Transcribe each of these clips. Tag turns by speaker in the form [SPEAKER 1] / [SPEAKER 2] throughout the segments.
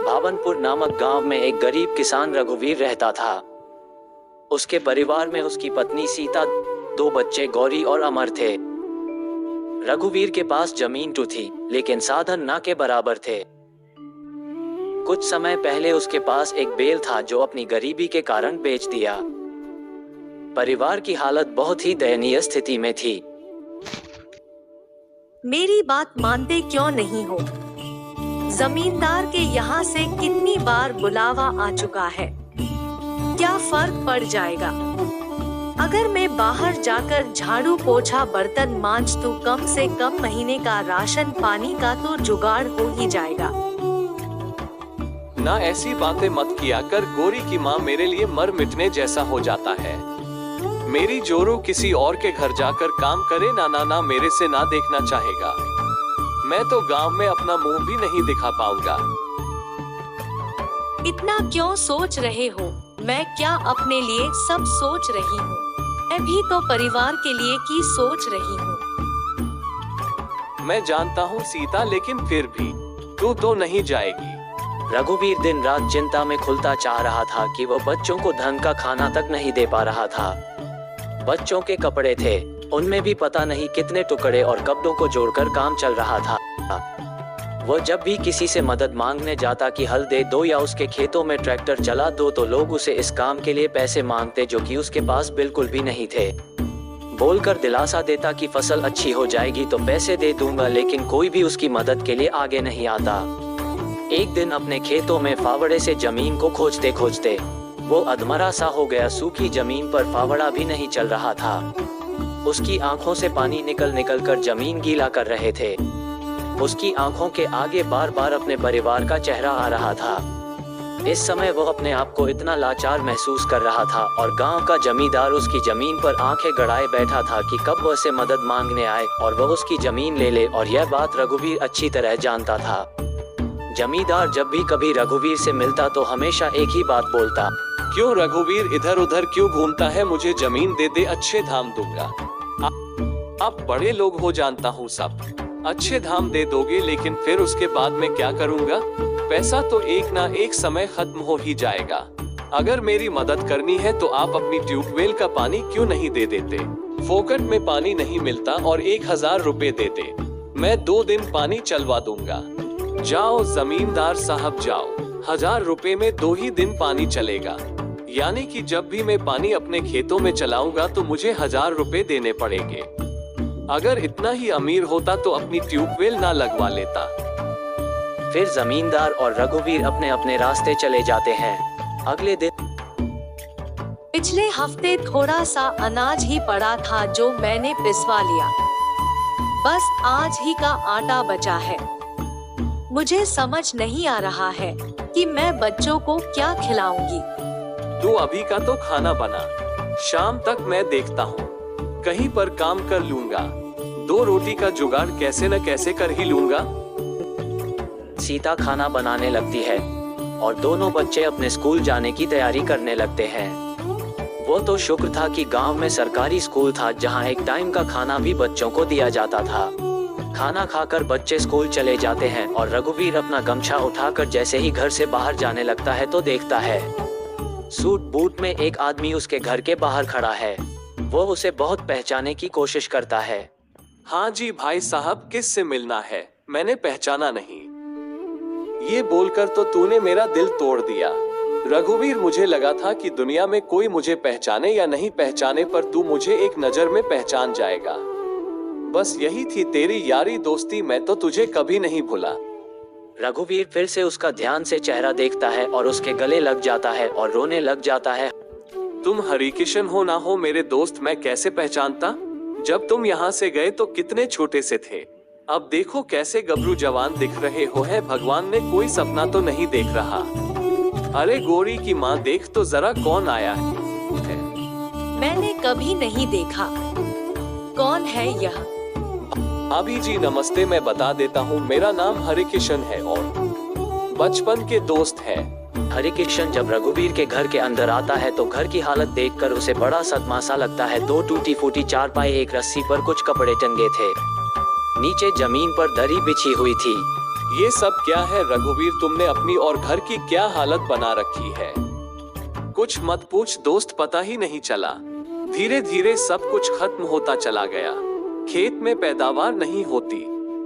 [SPEAKER 1] भावनपुर नामक गांव में एक गरीब किसान रघुवीर रहता था। उसके परिवार में उसकी पत्नी सीता, 2 बच्चे गौरी और अमर थे। रघुवीर के पास जमीन तो थी, लेकिन साधन ना के बराबर थे। कुछ समय पहले उसके पास एक बैल था जो अपनी गरीबी के कारण बेच दिया। परिवार की हालत बहुत ही दयनीय स्थिति में थी।
[SPEAKER 2] मेरी बात मानते क्यों नहीं हो? जमींदार के यहाँ से कितनी बार बुलावा आ चुका है, क्या फर्क पड़ जाएगा? अगर मैं बाहर जाकर झाड़ू पोछा बर्तन मांज तो कम से कम महीने का राशन पानी का तो जुगाड़ हो ही जाएगा।
[SPEAKER 3] ना ऐसी बातें मत किया कर, गोरी की माँ मेरे लिए मर मिटने जैसा हो जाता है। मेरी जोरू किसी और के घर जाकर काम करे ना मेरे से ना देखना चाहेगा। मैं तो गांव में अपना मुंह भी नहीं दिखा पाऊंगा।
[SPEAKER 2] इतना क्यों सोच रहे हो? मैं क्या अपने लिए सब सोच रही हूँ, मैं भी तो परिवार के लिए की सोच रही हूँ।
[SPEAKER 3] मैं जानता हूँ सीता, लेकिन फिर भी तू तो नहीं जाएगी।
[SPEAKER 1] रघुवीर दिन रात चिंता में खुलता चाह रहा था कि वह बच्चों को ढंग का खाना तक नहीं दे पा रहा था। बच्चों के कपड़े थे, उनमें भी पता नहीं कितने टुकड़े और कपड़ों को जोड़कर काम चल रहा था। वह जब भी किसी से मदद मांगने जाता कि हल दे दो या उसके खेतों में ट्रैक्टर चला दो, तो लोग उसे इस काम के लिए पैसे मांगते जो कि उसके पास बिल्कुल भी नहीं थे। बोलकर दिलासा देता कि फसल अच्छी हो जाएगी तो पैसे दे दूंगा, लेकिन कोई भी उसकी मदद के लिए आगे नहीं आता। एक दिन अपने खेतों में फावड़े से जमीन को खोजते खोजते वो अधमरा सा हो गया। सूखी जमीन पर फावड़ा भी नहीं चल रहा था। उसकी आंखों से पानी निकल कर जमीन गीला कर रहे थे। उसकी आंखों के आगे बार बार अपने परिवार का चेहरा आ रहा था। इस समय वह अपने आप को इतना लाचार महसूस कर रहा था और गांव का जमींदार उसकी जमीन पर आंखें गड़ाए बैठा था कि कब वह से मदद मांगने आए और वह उसकी जमीन ले ले। और यह बात रघुवीर अच्छी तरह जानता था। जमींदार जब भी कभी रघुवीर से मिलता तो हमेशा एक ही बात बोलता,
[SPEAKER 3] क्यों रघुवीर इधर उधर क्यों घूमता है? मुझे जमीन दे दे, अच्छे दाम दूंगा। आप बड़े लोग हो, जानता हूँ सब, अच्छे दाम दे दोगे, लेकिन फिर उसके बाद मैं क्या करूँगा? पैसा तो एक ना एक समय खत्म हो ही जाएगा। अगर मेरी मदद करनी है तो आप अपनी ट्यूबवेल का पानी क्यों नहीं दे देते? फोकट में पानी नहीं मिलता और 1000 रुपए देते, मैं 2 दिन पानी चलवा दूंगा। जाओ जमींदार साहब जाओ, 1000 रुपए में 2 ही दिन पानी चलेगा। यानी कि जब भी मैं पानी अपने खेतों में चलाऊंगा तो मुझे 1000 रुपए देने पड़ेंगे। अगर इतना ही अमीर होता तो अपनी ट्यूबवेल ना लगवा लेता।
[SPEAKER 1] फिर जमींदार और रघुवीर अपने अपने रास्ते चले जाते हैं। अगले दिन
[SPEAKER 2] पिछले हफ्ते थोड़ा सा अनाज ही पड़ा था जो मैंने पिसवा लिया। बस आज ही का आटा बचा है। मुझे समझ नहीं आ रहा है कि मैं बच्चों को क्या खिलाऊंगी।
[SPEAKER 3] तू अभी का तो खाना बना, शाम तक मैं देखता हूँ, कहीं पर काम कर लूंगा। 2 रोटी का जुगाड़ कैसे न कैसे कर ही लूंगा।
[SPEAKER 1] सीता खाना बनाने लगती है और दोनों बच्चे अपने स्कूल जाने की तैयारी करने लगते हैं। वो तो शुक्र था कि गांव में सरकारी स्कूल था जहां एक टाइम का खाना भी बच्चों को दिया जाता था। खाना खाकर बच्चे स्कूल चले जाते हैं और रघुवीर अपना गमछा उठाकर जैसे ही घर से बाहर जाने लगता है तो देखता है सूट बूट में एक आदमी उसके घर के बाहर खड़ा है। वो उसे बहुत पहचानने की कोशिश करता है।
[SPEAKER 3] हाँ जी भाई साहब, किस से मिलना है? मैंने पहचाना नहीं। ये बोलकर तो तूने मेरा दिल तोड़ दिया। रघुवीर, मुझे लगा था कि दुनिया में कोई मुझे पहचाने या नहीं पहचाने, पर तू मुझे एक नजर में पहचान जाएगा। बस यही थी तेरी यारी दोस्ती, मैं तो तुझे कभी नहीं भूला।
[SPEAKER 1] रघुवीर फिर से उसका ध्यान से चेहरा देखता है और उसके गले लग जाता है और रोने लग जाता है।
[SPEAKER 3] तुम हरिकिशन हो ना हो मेरे दोस्त, मैं कैसे पहचानता? जब तुम यहाँ से गए तो कितने छोटे से थे, अब देखो कैसे गबरू जवान दिख रहे हो। है भगवान ने कोई सपना तो नहीं देख रहा। अरे गोरी की माँ, देख तो जरा कौन आया है।
[SPEAKER 2] मैंने कभी नहीं देखा, कौन है यह?
[SPEAKER 3] भाभी जी नमस्ते, मैं बता देता हूँ, मेरा नाम हरिकिशन है और बचपन के दोस्त है।
[SPEAKER 1] हरिकिशन जब रघुवीर के घर के अंदर आता है तो घर की हालत देखकर उसे बड़ा सदमा सा लगता है। 2 टूटी फूटी चारपाई, एक रस्सी पर कुछ कपड़े टंगे थे, नीचे जमीन पर दरी बिछी हुई थी।
[SPEAKER 3] ये सब क्या है रघुवीर, तुमने अपनी और घर की क्या हालत बना रखी है। कुछ मत पूछ दोस्त, पता ही नहीं चला। धीरे धीरे सब कुछ खत्म होता चला गया। खेत में पैदावार नहीं होती,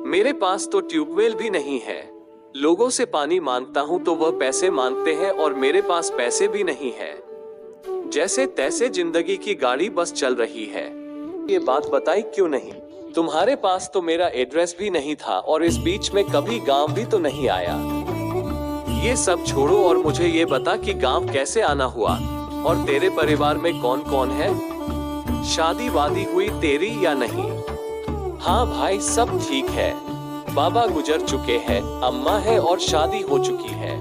[SPEAKER 3] मेरे पास तो ट्यूबवेल भी नहीं है। लोगों से पानी मांगता हूँ तो वह पैसे मांगते हैं और मेरे पास पैसे भी नहीं है। जैसे तैसे जिंदगी की गाड़ी बस चल रही है। ये बात बताई क्यों नहीं? तुम्हारे पास तो मेरा एड्रेस भी नहीं था और इस बीच में कभी गांव भी तो नहीं आया। ये सब छोड़ो और मुझे ये बता कि गांव कैसे आना हुआ और तेरे परिवार में कौन कौन है? शादी वादी हुई तेरी या नहीं? हाँ भाई, सब ठीक है। बाबा गुजर चुके हैं, अम्मा है और शादी हो चुकी है।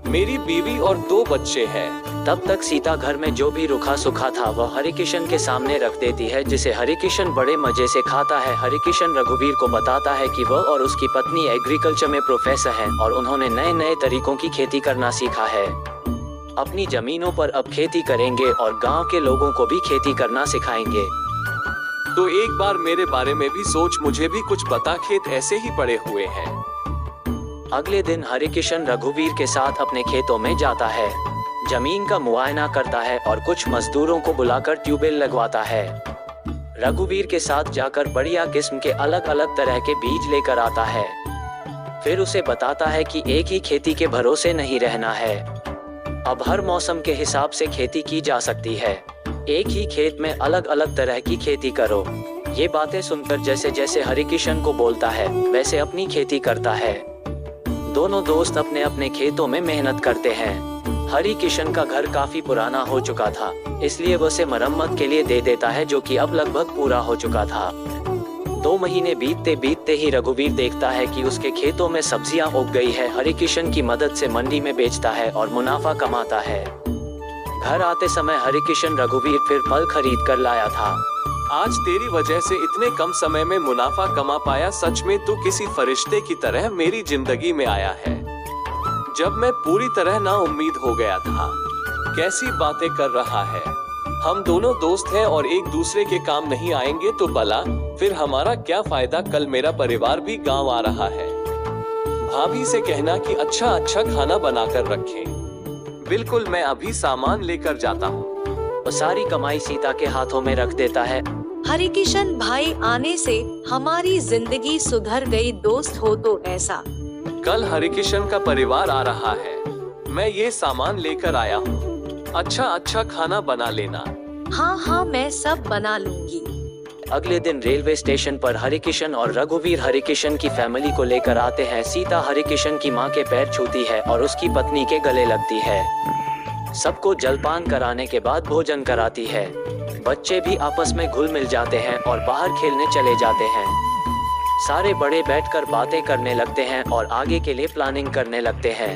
[SPEAKER 3] मेरी बीवी और 2 बच्चे हैं।
[SPEAKER 1] तब तक सीता घर में जो भी रूखा सूखा था वह हरिकिशन के सामने रख देती है, जिसे हरिकिशन बड़े मजे से खाता है। हरिकिशन रघुवीर को बताता है कि वह और उसकी पत्नी एग्रीकल्चर में प्रोफेसर हैं और उन्होंने नए नए तरीकों की खेती करना सीखा है। अपनी जमीनों पर अब खेती करेंगे और गांव के लोगों को भी खेती करना सिखाएंगे।
[SPEAKER 3] तो एक बार मेरे बारे में भी सोच, मुझे भी कुछ बता, खेत ऐसे ही पड़े हुए हैं।
[SPEAKER 1] अगले दिन हरिकिशन रघुवीर के साथ अपने खेतों में जाता है, जमीन का मुआयना करता है और कुछ मजदूरों को बुलाकर ट्यूबवेल लगवाता है। रघुवीर के साथ जाकर बढ़िया किस्म के अलग अलग तरह के बीज लेकर आता है। फिर उसे बताता है कि एक ही खेती के भरोसे नहीं रहना है, अब हर मौसम के हिसाब से खेती की जा सकती है। एक ही खेत में अलग अलग तरह की खेती करो। ये बातें सुनकर जैसे जैसे हरिकिशन को बोलता है वैसे अपनी खेती करता है। दोनों दोस्त अपने अपने खेतों में मेहनत करते हैं। हरिकिशन का घर काफी पुराना हो चुका था, इसलिए वो उसे मरम्मत के लिए दे देता है, जो कि अब लगभग पूरा हो चुका था। 2 महीने बीतते बीतते ही रघुवीर देखता है कि उसके खेतों में सब्जियां उग गई है। हरिकिशन की मदद से मंडी में बेचता है और मुनाफा कमाता है। घर आते समय हरिकिशन रघुवीर फिर फल खरीद कर लाया था।
[SPEAKER 3] आज तेरी वजह से इतने कम समय में मुनाफा कमा पाया, सच में तू किसी फरिश्ते की तरह मेरी जिंदगी में आया है, जब मैं पूरी तरह ना उम्मीद हो गया था। कैसी बातें कर रहा है? हम दोनों दोस्त हैं और एक दूसरे के काम नहीं आएंगे तो भला फिर हमारा क्या फायदा? कल मेरा परिवार भी गांव आ रहा है। भाभी से कहना कि अच्छा अच्छा खाना बनाकर रखें। बिल्कुल, मैं अभी सामान लेकर जाता हूँ।
[SPEAKER 1] वो सारी कमाई सीता के हाथों में रख देता है।
[SPEAKER 2] हरिकिशन भाई आने से हमारी जिंदगी सुधर गई। दोस्त हो तो ऐसा।
[SPEAKER 3] कल हरिकिशन का परिवार आ रहा है, मैं ये सामान लेकर आया हूँ। अच्छा अच्छा खाना बना लेना।
[SPEAKER 2] हाँ हाँ, मैं सब बना लूंगी।
[SPEAKER 1] अगले दिन रेलवे स्टेशन पर हरिकिशन और रघुवीर हरिकिशन की फैमिली को लेकर आते हैं। सीता हरिकिशन की मां के पैर छूती है और उसकी पत्नी के गले लगती है। सबको जलपान कराने के बाद भोजन कराती है। बच्चे भी आपस में घुल मिल जाते हैं और बाहर खेलने चले जाते हैं। सारे बड़े बैठकर बातें करने लगते हैं और आगे के लिए प्लानिंग करने लगते हैं।